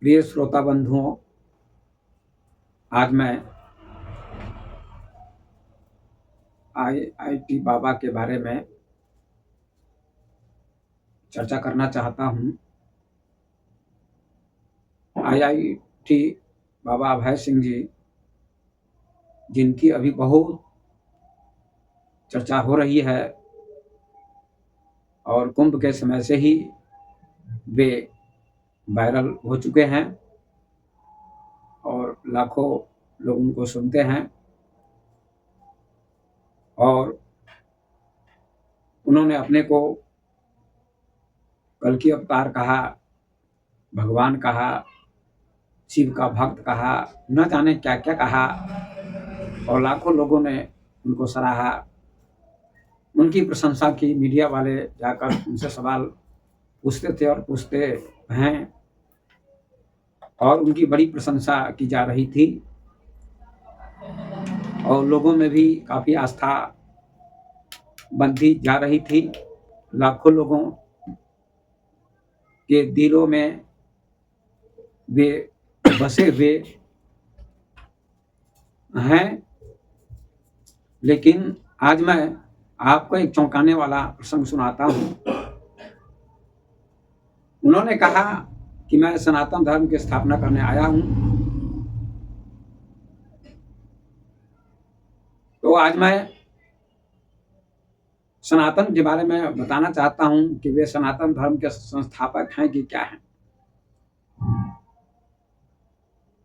प्रिय श्रोता बंधुओं, आज मैं आईआईटी बाबा के बारे में चर्चा करना चाहता हूं। आईआईटी बाबा अभय सिंह जी, जिनकी अभी बहुत चर्चा हो रही है और कुंभ के समय से ही वे वायरल हो चुके हैं और लाखों लोग उनको सुनते हैं। और उन्होंने अपने को कल्कि अवतार कहा, भगवान कहा, शिव का भक्त कहा, न जाने क्या क्या कहा और लाखों लोगों ने उनको सराहा, उनकी प्रशंसा की। मीडिया वाले जाकर उनसे सवाल पूछते थे और पूछते हैं और उनकी बड़ी प्रशंसा की जा रही थी और लोगों में भी काफ़ी आस्था बनती जा रही थी। लाखों लोगों के दिलों में वे बसे हुए हैं। लेकिन आज मैं आपको एक चौंकाने वाला प्रसंग सुनाता हूं। उन्होंने कहा कि मैं सनातन धर्म की स्थापना करने आया हूं। तो आज मैं सनातन के बारे में बताना चाहता हूं कि वे सनातन धर्म के संस्थापक हैं कि क्या हैं।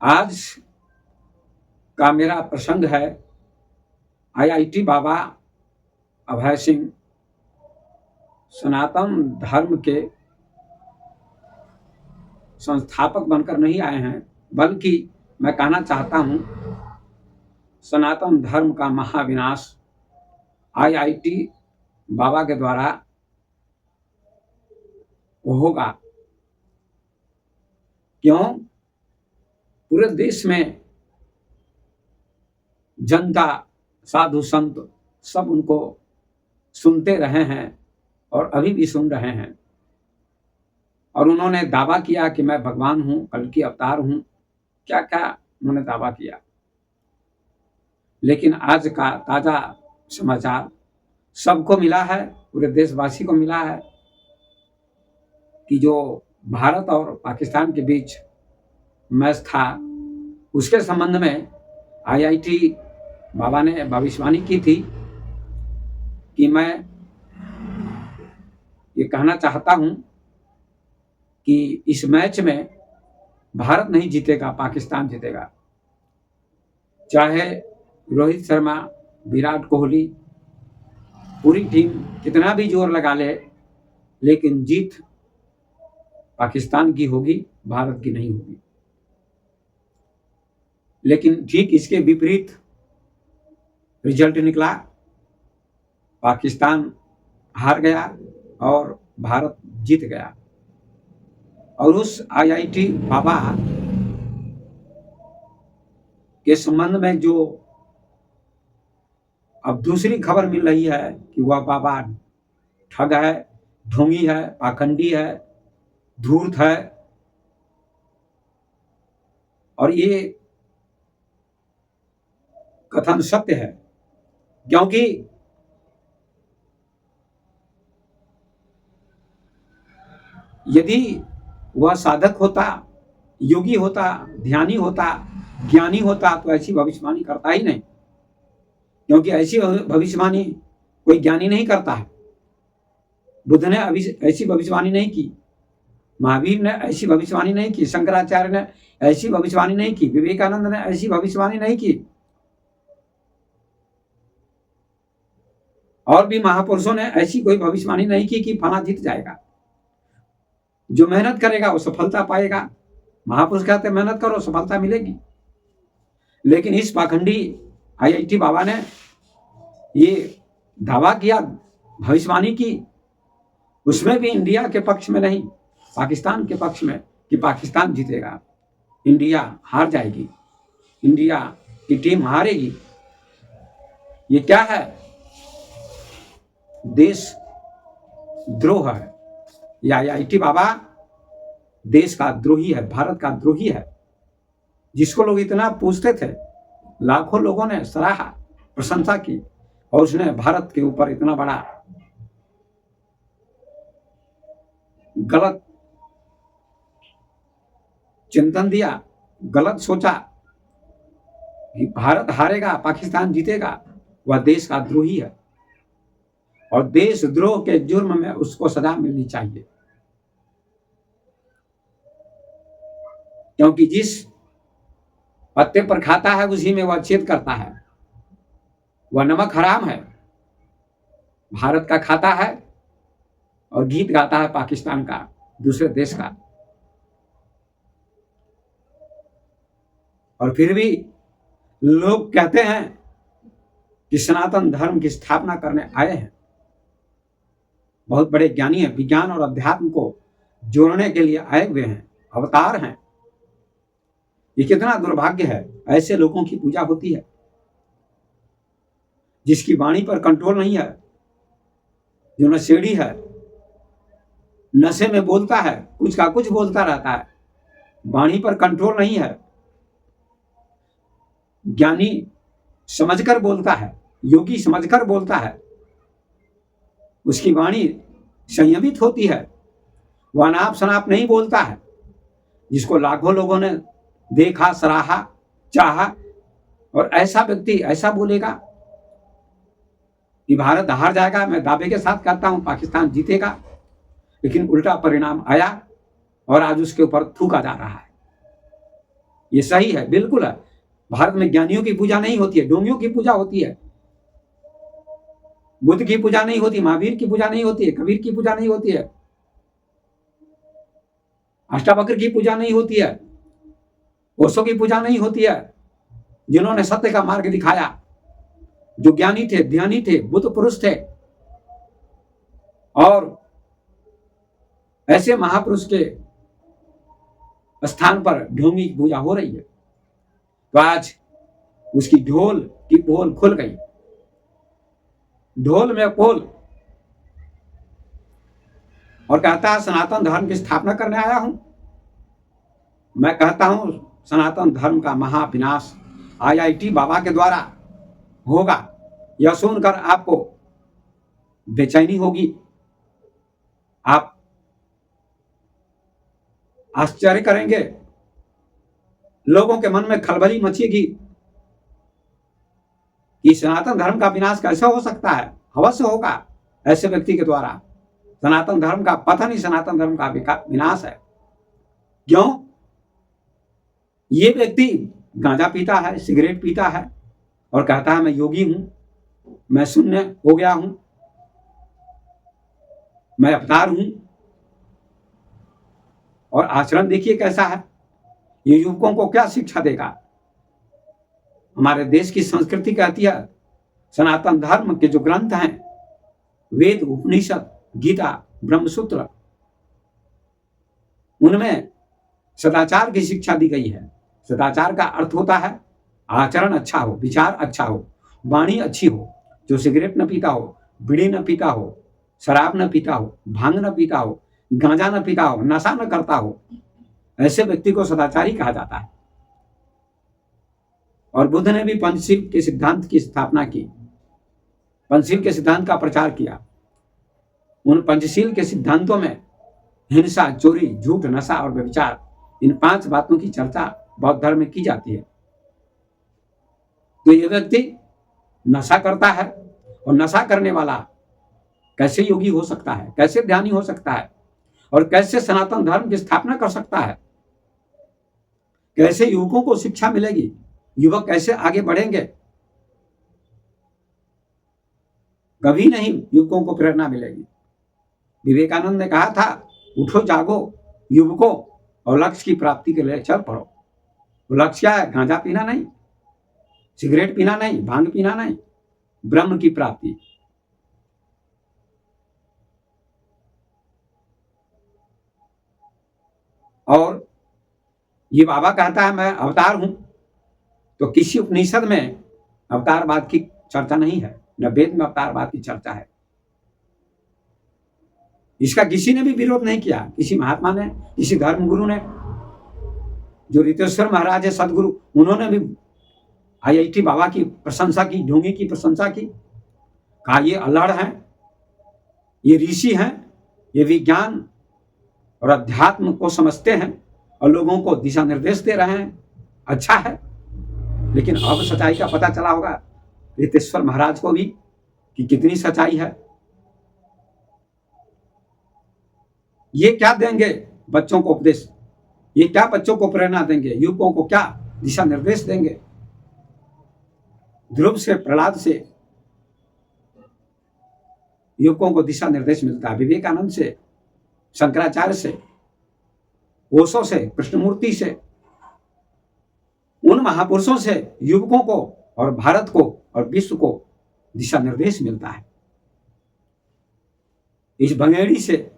आज का मेरा प्रसंग है आईआईटी बाबा अभय सिंह सनातन धर्म के संस्थापक बनकर नहीं आए हैं, बल्कि मैं कहना चाहता हूं सनातन धर्म का महाविनाश आईआईटी बाबा के द्वारा होगा। क्यों? पूरे देश में जनता, साधु संत सब उनको सुनते रहे हैं और अभी भी सुन रहे हैं। और उन्होंने दावा किया कि मैं भगवान हूं, कल्कि अवतार हूं, क्या क्या उन्होंने दावा किया। लेकिन आज का ताजा समाचार सबको मिला है, पूरे देशवासी को मिला है कि जो भारत और पाकिस्तान के बीच मैच था, उसके संबंध में आईआईटी बाबा ने भविष्यवाणी की थी कि मैं ये कहना चाहता हूं कि इस मैच में भारत नहीं जीतेगा, पाकिस्तान जीतेगा। चाहे रोहित शर्मा, विराट कोहली, पूरी टीम कितना भी जोर लगा ले, लेकिन जीत पाकिस्तान की होगी, भारत की नहीं होगी। लेकिन ठीक इसके विपरीत रिजल्ट निकला, पाकिस्तान हार गया और भारत जीत गया। और उस आईआईटी बाबा के संबंध में जो अब दूसरी खबर मिल रही है कि वह बाबा ठग है, ढोंगी है, पाखंडी है, धूर्त है। और ये कथन सत्य है, क्योंकि यदि वह साधक होता, योगी होता, ध्यानी होता, ज्ञानी होता तो ऐसी भविष्यवाणी करता ही नहीं। क्योंकि ऐसी भविष्यवाणी कोई ज्ञानी नहीं करता है। बुद्ध ने ऐसी भविष्यवाणी नहीं की, महावीर ने ऐसी भविष्यवाणी नहीं की, शंकराचार्य ने ऐसी भविष्यवाणी नहीं की, विवेकानंद ने ऐसी भविष्यवाणी नहीं की, और भी महापुरुषों ने ऐसी कोई भविष्यवाणी नहीं की कि फला जीत जाएगा। जो मेहनत करेगा वो सफलता पाएगा। महापुरुष कहते हैं मेहनत करो, सफलता मिलेगी। लेकिन इस पाखंडी आईआईटी बाबा ने ये दावा किया, भविष्यवाणी की, उसमें भी इंडिया के पक्ष में नहीं, पाकिस्तान के पक्ष में, कि पाकिस्तान जीतेगा, इंडिया हार जाएगी, इंडिया की टीम हारेगी। ये क्या है? देश द्रोह है। ये आईआईटी बाबा देश का द्रोही है, भारत का द्रोही है, जिसको लोग इतना पूछते थे, लाखों लोगों ने सराहा, प्रशंसा की, और उसने भारत के ऊपर इतना बड़ा गलत चिंतन दिया, गलत सोचा कि भारत हारेगा, पाकिस्तान जीतेगा, वह देश का द्रोही है और देशद्रोह के जुर्म में उसको सजा मिलनी चाहिए। क्योंकि जिस पत्ते पर खाता है उसी में वह छेद करता है। वह नमक हराम है, भारत का खाता है और गीत गाता है पाकिस्तान का, दूसरे देश का। और फिर भी लोग कहते हैं कि सनातन धर्म की स्थापना करने आए हैं। बहुत बड़े ज्ञानी हैं, विज्ञान और अध्यात्म को जोड़ने के लिए आए हुए हैं, अवतार हैं। ये कितना दुर्भाग्य है, ऐसे लोगों की पूजा होती है जिसकी वाणी पर कंट्रोल नहीं है, जो नशेड़ी है, नशे में बोलता है, कुछ का कुछ बोलता रहता है, वाणी पर कंट्रोल नहीं है। ज्ञानी समझकर बोलता है, योगी समझकर बोलता है, उसकी वाणी संयमित होती है, वह अनाप शनाप नहीं बोलता है, जिसको लाखों लोगों ने देखा, सराहा, चाहा। और ऐसा व्यक्ति ऐसा बोलेगा कि भारत हार जाएगा। मैं दावे के साथ कहता हूं पाकिस्तान जीतेगा, लेकिन उल्टा परिणाम आया और आज उसके ऊपर थूका जा रहा है। ये सही है, बिल्कुल है। भारत में ज्ञानियों की पूजा नहीं होती है, ढोंगियों की पूजा होती है। बुद्ध की पूजा नहीं होती, महावीर की पूजा नहीं होती है, कबीर की पूजा नहीं होती है, अष्टावक्र की पूजा नहीं होती है, ओशो की पूजा नहीं होती है। जिन्होंने सत्य का मार्ग दिखाया, जो ज्ञानी थे, ध्यानी थे, बुद्ध पुरुष थे, और ऐसे महापुरुष के स्थान पर ढोंगी की पूजा हो रही है। तो आज उसकी ढोल की पोल खुल गई, ढोल में पोल, और कहता है सनातन धर्म की स्थापना करने आया हूं। मैं कहता हूं सनातन धर्म का महाविनाश IIT बाबा के द्वारा होगा। यह सुनकर आपको बेचैनी होगी, आप आश्चर्य करेंगे, लोगों के मन में खलबली मचेगी कि सनातन धर्म का विनाश कैसे हो सकता है। अवश्य होगा, ऐसे व्यक्ति के द्वारा सनातन धर्म का पतन ही सनातन धर्म का विनाश है। क्यों? ये व्यक्ति गांजा पीता है, सिगरेट पीता है और कहता है मैं योगी हूं, मैं शून्य हो गया हूं, मैं अवतार हूं। और आचरण देखिए कैसा है। ये युवकों को क्या शिक्षा देगा? हमारे देश की संस्कृति कहती है सनातन धर्म के जो ग्रंथ हैं, वेद, उपनिषद, गीता, ब्रह्मसूत्र, उनमें सदाचार की शिक्षा दी गई है। सदाचार का अर्थ होता है आचरण अच्छा हो, विचार अच्छा हो, वाणी अच्छी हो। जो सिगरेट न पीता हो, बीड़ी न पीता हो, शराब न पीता हो, भांग न पीता हो, गांजा न पीता हो, नशा न करता हो, ऐसे व्यक्ति को सदाचारी कहा जाता है। और बुद्ध ने भी पंचशील के सिद्धांत की स्थापना की, पंचशील के सिद्धांत का प्रचार किया। उन पंचशील के सिद्धांतों में हिंसा, चोरी, झूठ, नशा और व्यभिचार, इन 5 बातों की चर्चा बौद्ध धर्म में की जाती है। तो ये व्यक्ति नशा करता है, और नशा करने वाला कैसे योगी हो सकता है, कैसे ध्यानी हो सकता है, और कैसे सनातन धर्म की स्थापना कर सकता है? कैसे युवकों को शिक्षा मिलेगी? युवक कैसे आगे बढ़ेंगे? कभी नहीं युवकों को प्रेरणा मिलेगी। विवेकानंद ने कहा था उठो जागो युवकों और लक्ष्य की प्राप्ति के लिए चल पड़ो। वो लक्ष्य क्या है? गांजा पीना नहीं, सिगरेट पीना नहीं, भांग पीना नहीं, ब्रह्म की प्राप्ति। और ये बाबा कहता है मैं अवतार हूं, तो किसी उपनिषद में अवतारवाद की चर्चा नहीं है, न वेद में अवतारवाद की चर्चा है। इसका किसी ने भी विरोध नहीं किया, किसी महात्मा ने, किसी धर्म गुरु ने। जो रितेश्वर महाराज है सदगुरु, उन्होंने भी IIT बाबा की प्रशंसा की, ढोंगी की प्रशंसा की। कहा ये अल्हड़ हैं, ये ऋषि हैं, ये विज्ञान और अध्यात्म को समझते हैं और लोगों को दिशा निर्देश दे रहे हैं, अच्छा है। लेकिन अब सच्चाई का पता चला होगा रितेश्वर महाराज को भी कि कितनी सच्चाई है। ये क्या देंगे बच्चों को उपदेश, ये क्या बच्चों को प्रेरणा देंगे, युवकों को क्या दिशा निर्देश देंगे। ध्रुव से, प्रहलाद से युवकों को दिशा निर्देश मिलता है, विवेकानंद से, शंकराचार्य से, ओशो से, कृष्णमूर्ति से, उन महापुरुषों से युवकों को और भारत को और विश्व को दिशा निर्देश मिलता है। इस भंगेड़ी से,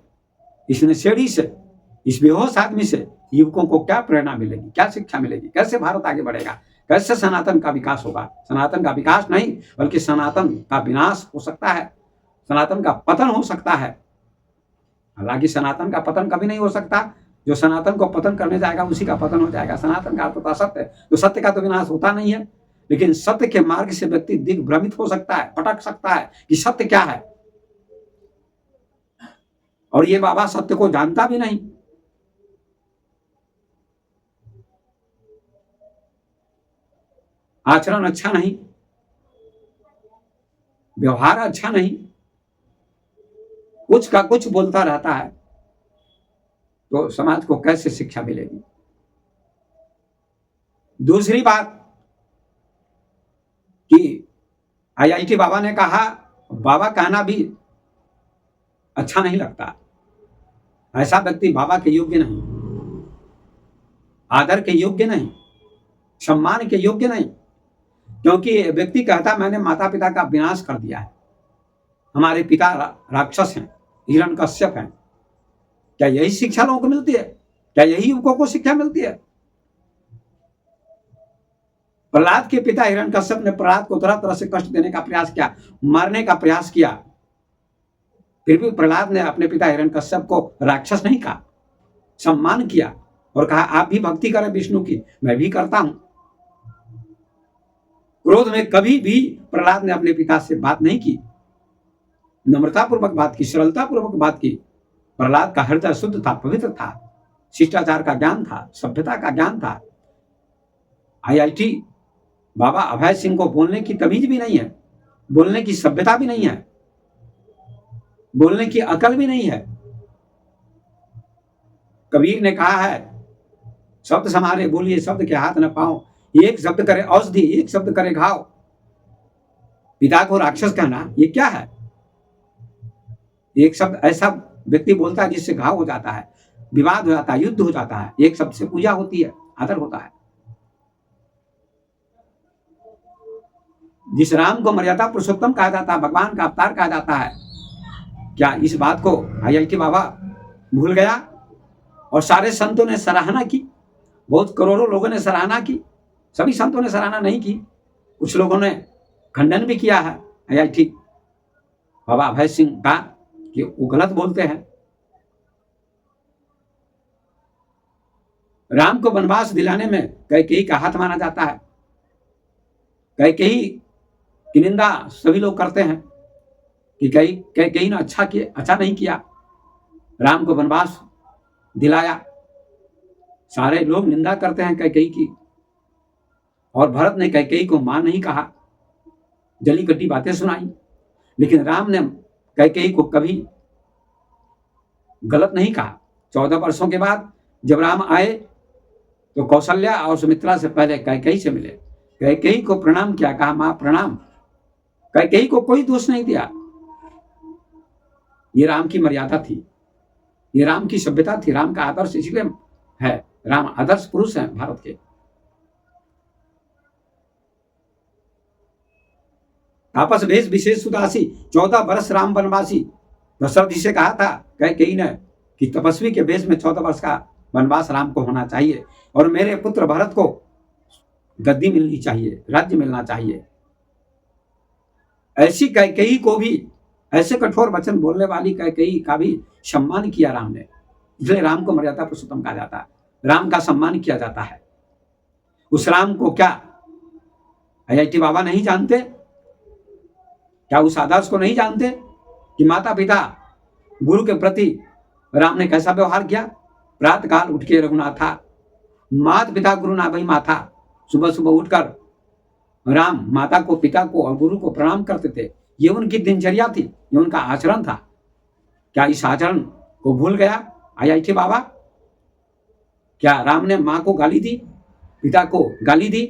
इस नशेड़ी से, इस बेहोश आदमी से युवकों को क्या प्रेरणा मिलेगी, क्या शिक्षा मिलेगी, कैसे भारत आगे बढ़ेगा, कैसे सनातन का विकास होगा। सनातन का विकास नहीं बल्कि सनातन का विनाश हो सकता है, सनातन का पतन हो सकता है। हालांकि सनातन का पतन कभी नहीं हो सकता, जो सनातन को पतन करने जाएगा उसी का पतन हो जाएगा। सनातन का अर्थ सत्य है, तो सत्य का तो विनाश होता नहीं है। लेकिन सत्य के मार्ग से व्यक्ति दिग्भ्रमित हो सकता है, भटक सकता है कि सत्य क्या है। और ये बाबा सत्य को जानता भी नहीं। आचरण अच्छा नहीं, व्यवहार अच्छा नहीं, कुछ का कुछ बोलता रहता है, तो समाज को कैसे शिक्षा मिलेगी। दूसरी बात कि IIT बाबा ने कहा, बाबा कहना भी अच्छा नहीं लगता। ऐसा व्यक्ति बाबा के योग्य नहीं, आदर के योग्य नहीं, सम्मान के योग्य नहीं। क्योंकि व्यक्ति कहता मैंने माता पिता का विनाश कर दिया है, हमारे पिता राक्षस हैं, हिरण्यकश्यप हैं। क्या यही शिक्षा लोगों को मिलती है? क्या यही युवकों को शिक्षा मिलती है? प्रहलाद के पिता हिरण्यकश्यप ने प्रहलाद को तरह तरह से कष्ट देने का प्रयास किया, मारने का प्रयास किया, फिर भी प्रहलाद ने अपने पिता हिरण्यकश्यप को राक्षस नहीं कहा, सम्मान किया और कहा आप भी भक्ति करें विष्णु की, मैं भी करता हूं। क्रोध में कभी भी प्रहलाद ने अपने पिता से बात नहीं की, नम्रतापूर्वक बात की, सरलतापूर्वक बात की। प्रहलाद का हृदय शुद्ध था, पवित्र था, शिष्टाचार का ज्ञान था, सभ्यता का ज्ञान था। IIT बाबा अभय सिंह को बोलने की तमीज भी नहीं है, बोलने की सभ्यता भी नहीं है, बोलने की अकल भी नहीं है। कबीर ने कहा है शब्द समारे बोलिए शब्द के हाथ न पाओ, एक शब्द करे औषधि, एक शब्द करे घाव। पिता को राक्षस कहना ये क्या है? एक शब्द ऐसा व्यक्ति बोलता है जिससे घाव हो जाता है, विवाद हो जाता है, युद्ध हो जाता है। एक शब्द से पूजा होती है, आदर होता है। जिस राम को मर्यादा पुरुषोत्तम कहा जाता है, भगवान का अवतार कहा जाता है, क्या इस बात को IIT बाबा भूल गया? और सारे संतों ने सराहना की, बहुत करोड़ों लोगों ने सराहना की, सभी संतों ने सराहना नहीं की। कुछ लोगों ने खंडन भी किया है IIT बाबा अभय सिंह का कि वो गलत बोलते हैं। राम को वनवास दिलाने में कैकेयी का हाथ माना जाता है। कैकेयी की निंदा सभी लोग करते हैं कि कैकेयी ने अच्छा नहीं किया, राम को वनवास दिलाया। सारे लोग निंदा करते हैं कैकेयी की। और भरत ने कैकेयी को मां नहीं कहा, जली कटी बातें सुनाई। लेकिन राम ने कैकेयी को कभी गलत नहीं कहा। 14 वर्षों के बाद जब राम आए तो कौशल्या और सुमित्रा से पहले कैकेयी से मिले, कैकेयी को प्रणाम किया, कहा मां प्रणाम। कैकेयी को कोई दोष नहीं दिया। ये राम की मर्यादा थी, ये राम की सभ्यता थी, राम का आदर्श इसलिए है। राम आदर्श पुरुष हैं भारत के। तापस भेष विशेष सुदासी, 14 वर्ष राम वनवासी। दशरथ जी से कहा था कैकेयी ने कि तपस्वी के भेष में 14 वर्ष का वनवास राम को होना चाहिए और मेरे पुत्र भरत को गद्दी मिलनी चाहिए, राज्य मिलना चाहिए। ऐसी कैकेयी को भी ऐसे कठोर वचन बोलने वाली कैकेयी का भी सम्मान किया राम ने, इसलिए राम को मर्यादा पुरुषोत्तम कहा जाता है, राम का सम्मान किया जाता है। उस राम को क्या IIT बाबा नहीं जानते? क्या उस आदर्श को नहीं जानते कि माता पिता गुरु के प्रति राम ने कैसा व्यवहार किया? प्रातः काल उठ के रघुनाथा, माता पिता गुरु ना भई माथा, सुबह सुबह उठकर राम माता को, पिता को और गुरु को प्रणाम करते थे। ये उनकी दिनचर्या थी, ये उनका आचरण था। क्या इस आचरण को भूल गया IIT बाबा? क्या राम ने माँ को गाली दी, पिता को गाली दी,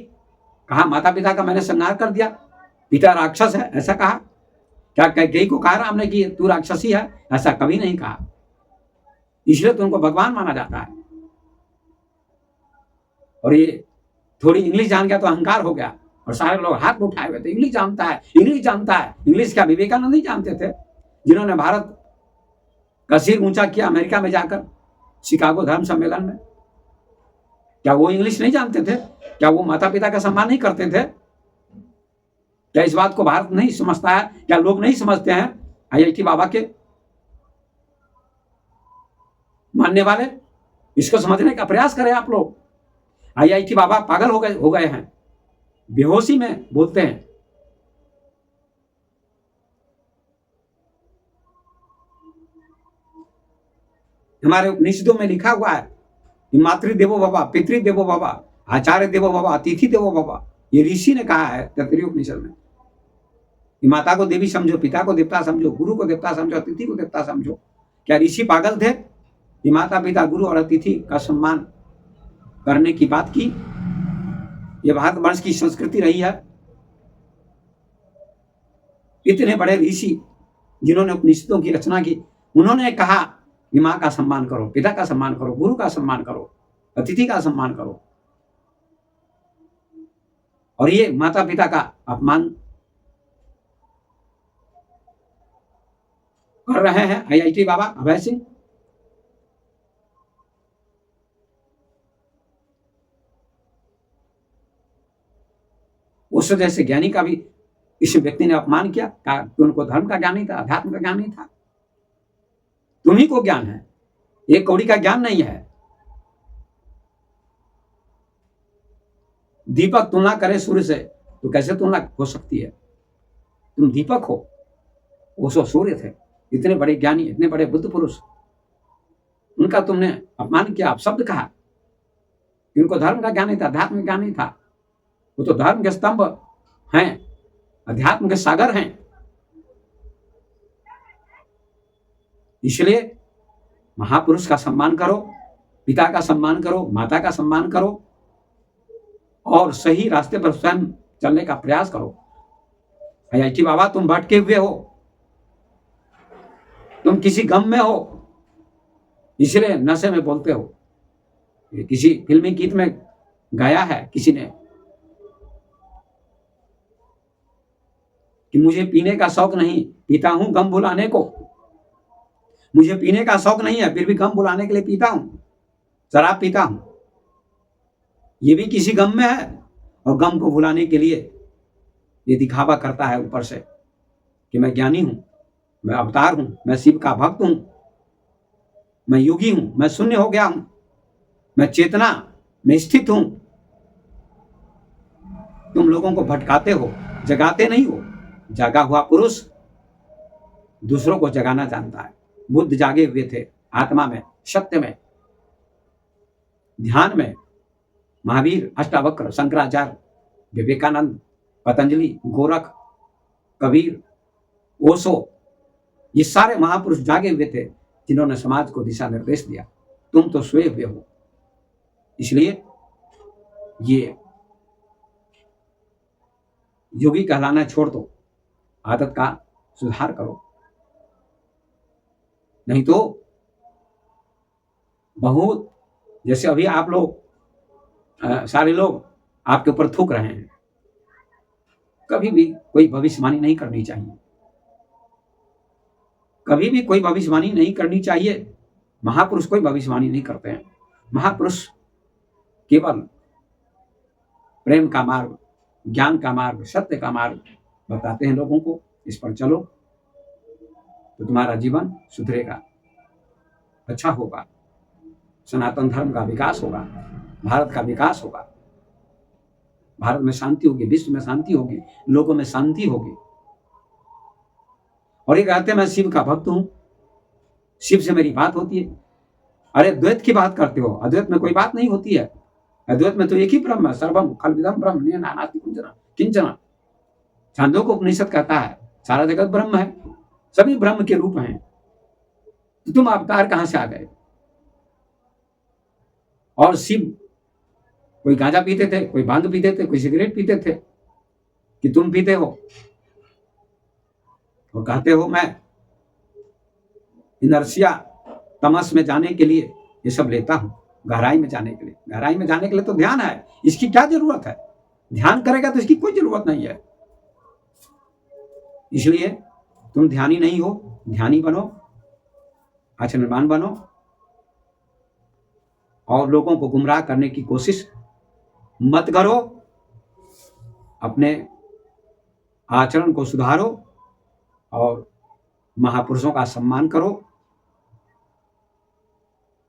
कहा माता पिता का मैंने संहार कर दिया, पिता राक्षस है, ऐसा कहा? क्या कैकेयी को कहा राम ने कि तू राक्षसी है? ऐसा कभी नहीं कहा। इसलिए तो उनको भगवान माना जाता है। और ये थोड़ी इंग्लिश जान गया तो अहंकार हो गया, और सारे लोग हाथ उठाए हुए थे, इंग्लिश जानता है, इंग्लिश जानता है। इंग्लिश क्या विवेकानंद नहीं जानते थे, जिन्होंने भारत का सिर ऊंचा किया अमेरिका में जाकर शिकागो धर्म सम्मेलन में? क्या वो इंग्लिश नहीं जानते थे? क्या वो माता पिता का सम्मान नहीं करते थे? क्या इस बात को भारत नहीं समझता है? क्या लोग नहीं समझते हैं IIT बाबा के मानने वाले? इसको समझने का प्रयास करें आप लोग। IIT बाबा पागल हो गए हैं, बेहोशी में बोलते हैं। हमारे उपनिषदों में लिखा हुआ है कि मातृदेवो भव, पितृदेवो भव, आचार्य देवो भव, अतिथि देवो भव। ये ऋषि ने कहा है तैत्तिरीय उपनिषद में कि माता को देवी समझो, पिता को देवता समझो, गुरु को देवता समझो, अतिथि को देवता समझो। क्या ऋषि पागल थे कि माता पिता गुरु और अतिथि का सम्मान करने की बात की? ये भारतवर्ष की संस्कृति रही है। इतने बड़े ऋषि जिन्होंने उपनिषदों की रचना की, उन्होंने कहा कि माँ का सम्मान करो, पिता का सम्मान करो, गुरु का सम्मान करो, अतिथि का सम्मान करो। और ये माता पिता का अपमान कर रहे हैं IIT बाबा अभय सिंह। उस जैसे ज्ञानी का भी इस व्यक्ति ने अपमान किया, कहा कि उनको धर्म का ज्ञान नहीं था, अध्यात्म का ज्ञान नहीं था। तुम्ही को ज्ञान है, एक कौड़ी का ज्ञान नहीं है। दीपक तुलना करे सूर्य से तो कैसे तुलना हो सकती है? तुम दीपक हो, वो सो सूर्य थे। इतने बड़े ज्ञानी, इतने बड़े बुद्ध पुरुष, उनका तुमने अपमान किया, अपशब्द कहा। इनको धर्म का ज्ञान नहीं था, अध्यात्म का ज्ञान नहीं था। वो तो धर्म के स्तंभ हैं, अध्यात्म के सागर हैं। इसलिए महापुरुष का सम्मान करो, पिता का सम्मान करो, माता का सम्मान करो, और सही रास्ते पर स्वयं चलने का प्रयास करो। IIT बाबा तुम भटके हुए हो, तुम किसी गम में हो, इसलिए नशे में बोलते हो। ये किसी फिल्मी गीत में गाया है किसी ने कि मुझे पीने का शौक नहीं, पीता हूं गम भुलाने को। मुझे पीने का शौक नहीं है, फिर भी गम भुलाने के लिए पीता हूं, शराब पीता हूं। ये भी किसी गम में है, और गम को भुलाने के लिए ये दिखावा करता है ऊपर से कि मैं ज्ञानी हूं, मैं अवतार हूं, मैं शिव का भक्त हूं, मैं योगी हूं, मैं शून्य हो गया हूं, मैं चेतना में स्थित हूं। तुम लोगों को भटकाते हो, जगाते नहीं हो। जागा हुआ पुरुष दूसरों को जगाना जानता है। बुद्ध जागे हुए थे, आत्मा में, सत्य में, ध्यान में। महावीर, अष्टावक्र, शंकराचार्य, विवेकानंद, पतंजलि, गोरख, कबीर, ओशो, ये सारे महापुरुष जागे हुए थे जिन्होंने समाज को दिशा निर्देश दिया। तुम तो सोए हुए हो। इसलिए ये योगी कहलाना छोड़ दो, आदत का सुधार करो, नहीं तो बहुत, जैसे अभी आप लोग सारे लोग आपके ऊपर थूक रहे हैं। कभी भी कोई भविष्यवाणी नहीं करनी चाहिए, कभी भी कोई भविष्यवाणी नहीं करनी चाहिए। महापुरुष कोई भविष्यवाणी नहीं करते हैं। महापुरुष केवल प्रेम का मार्ग, ज्ञान का मार्ग, सत्य का मार्ग बताते हैं लोगों को। इस पर चलो। तो तुम्हारा जीवन सुधरेगा, अच्छा होगा, सनातन धर्म का विकास होगा, भारत का विकास होगा, भारत में शांति होगी, विश्व में शांति होगी, लोगों में शांति होगी। और ये कहते हैं मैं शिव का भक्त हूं, शिव से मेरी बात होती है। अरे द्वैत की बात करते हो, अद्वैत में कोई बात नहीं होती है। अद्वैत में तो एक ही ब्रह्म है, सर्वम खलविदम ब्रह्म नानास्ति किंचन। छांदोग्य उपनिषद कहता है सारा जगत ब्रह्म है, सभी ब्रह्म के रूप हैं, तो तुम अवतार कहां से आ गए? और शिव कोई गांजा पीते थे, कोई भांग पीते थे, कोई सिगरेट पीते थे कि तुम पीते हो और कहते हो मैं इनर्शिया तमस में जाने के लिए ये सब लेता हूं, गहराई में जाने के लिए। गहराई में जाने के लिए तो ध्यान है, इसकी क्या जरूरत है? ध्यान करेगा तो इसकी कोई जरूरत नहीं है। इसलिए तुम ध्यानी नहीं हो, ध्यानी बनो, आचरणवान बनो और लोगों को गुमराह करने की कोशिश मत करो। अपने आचरण को सुधारो और महापुरुषों का सम्मान करो,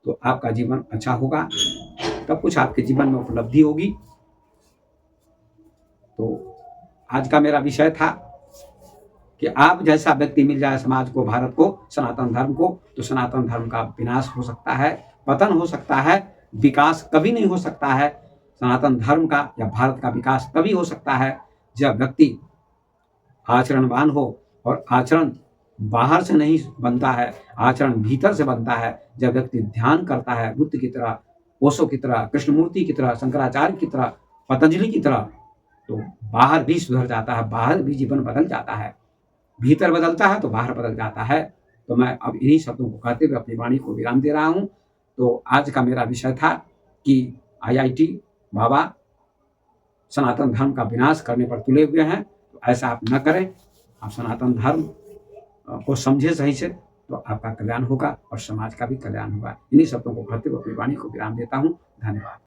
तो आपका जीवन अच्छा होगा, तब कुछ आपके जीवन में उपलब्धि होगी। तो आज का मेरा विषय था कि आप जैसा व्यक्ति मिल जाए समाज को, भारत को, सनातन धर्म को, तो सनातन धर्म का विनाश हो सकता है, पतन हो सकता है, विकास कभी नहीं हो सकता है। सनातन धर्म का या भारत का विकास तभी हो सकता है जब व्यक्ति आचरणवान हो, और आचरण बाहर से नहीं बनता है, आचरण भीतर से बनता है। जब व्यक्ति ध्यान करता है बुद्ध की तरह, ओशो की तरह, कृष्णमूर्ति की तरह, शंकराचार्य की तरह, पतंजलि की तरह, तो बाहर भी सुधर जाता है, बाहर भी जीवन बदल जाता है। भीतर बदलता है तो बाहर बदल जाता है। तो मैं अब इन्हीं शब्दों को कहते हुए अपनी वाणी को विराम दे रहा हूँ। तो आज का मेरा विषय था कि IIT बाबा सनातन धर्म का विनाश करने पर तुले हुए हैं, तो ऐसा आप न करें। आप सनातन धर्म को समझे सही से, तो आपका कल्याण होगा और समाज का भी कल्याण होगा। इन्हीं शब्दों को कहते हुए अपनी वाणी को विराम देता हूँ। धन्यवाद।